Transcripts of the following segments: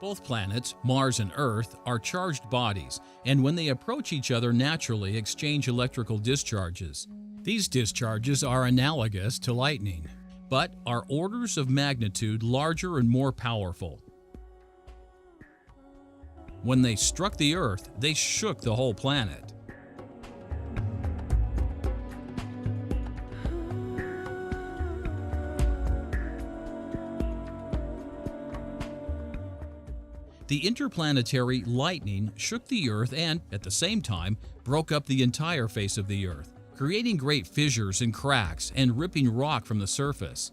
Both planets, Mars and Earth, are charged bodies, and when they approach each other naturally exchange electrical discharges. These discharges are analogous to lightning, but are orders of magnitude larger and more powerful. When they struck the Earth, they shook the whole planet. The interplanetary lightning shook the Earth and, at the same time, broke up the entire face of the Earth, creating great fissures and cracks and ripping rock from the surface.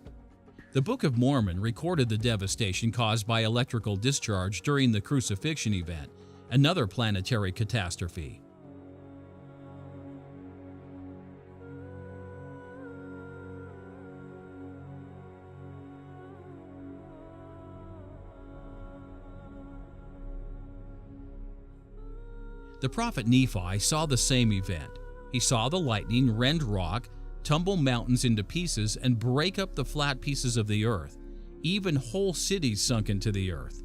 The Book of Mormon recorded the devastation caused by electrical discharge during the Crucifixion event, another planetary catastrophe. The prophet Nephi saw the same event. He saw the lightning rend rock, tumble mountains into pieces, and break up the flat pieces of the earth. Even whole cities sunk into the earth.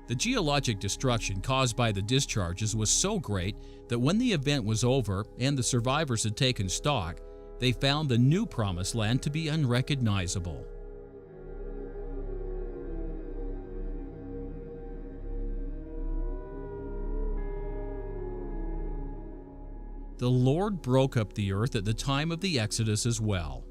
The geologic destruction caused by the discharges was so great that when the event was over and the survivors had taken stock, they found the new promised land to be unrecognizable. The Lord broke up the earth at the time of the Exodus as well.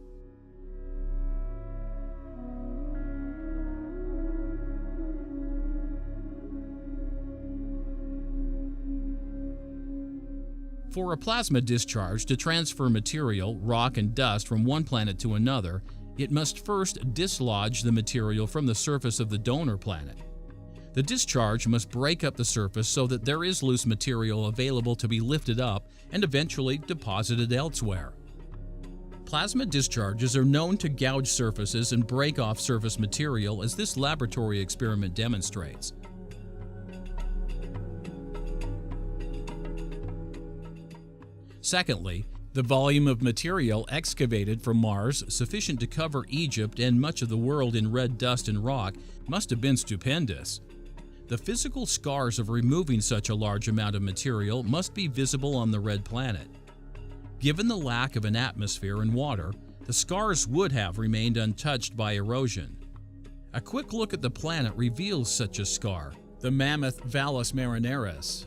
For a plasma discharge to transfer material, rock, and dust from one planet to another, it must first dislodge the material from the surface of the donor planet. The discharge must break up the surface so that there is loose material available to be lifted up and eventually deposited elsewhere. Plasma discharges are known to gouge surfaces and break off surface material, as this laboratory experiment demonstrates. Secondly, the volume of material excavated from Mars, sufficient to cover Egypt and much of the world in red dust and rock, must have been stupendous. The physical scars of removing such a large amount of material must be visible on the red planet. Given the lack of an atmosphere and water, the scars would have remained untouched by erosion. A quick look at the planet reveals such a scar, the mammoth Valles Mariners.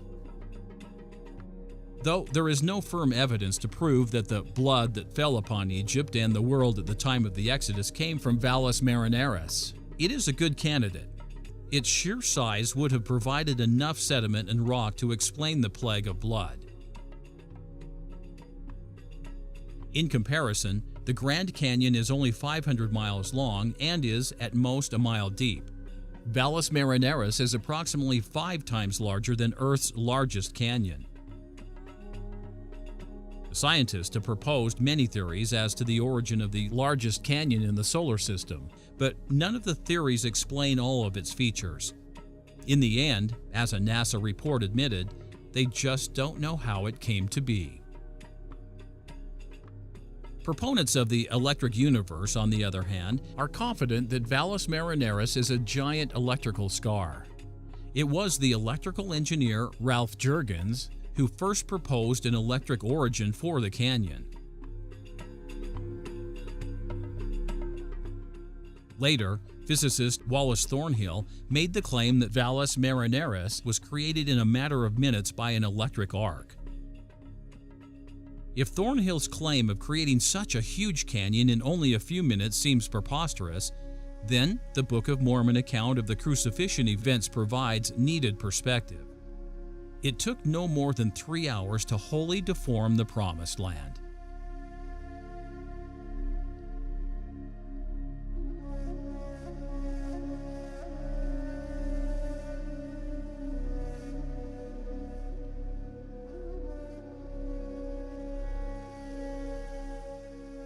Though there is no firm evidence to prove that the blood that fell upon Egypt and the world at the time of the Exodus came from Valles Mariners, it is a good candidate. Its sheer size would have provided enough sediment and rock to explain the plague of blood. In comparison, the Grand Canyon is only 500 miles long and is, at most, a mile deep. Valles Mariners is approximately 5 times larger than Earth's largest canyon. Scientists have proposed many theories as to the origin of the largest canyon in the solar system, but none of the theories explain all of its features. In the end, as a NASA report admitted, they just don't know how it came to be. Proponents of the electric universe, on the other hand, are confident that Valles Mariners is a giant electrical scar. It was the electrical engineer Ralph Jurgens who first proposed an electric origin for the canyon. Later, physicist Wallace Thornhill made the claim that Valles Mariners was created in a matter of minutes by an electric arc. If Thornhill's claim of creating such a huge canyon in only a few minutes seems preposterous, then the Book of Mormon account of the Crucifixion events provides needed perspective. It took no more than 3 hours to wholly deform the Promised Land.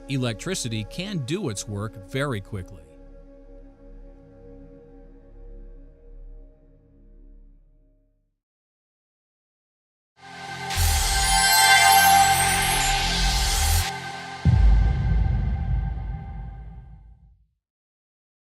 Electricity can do its work very quickly.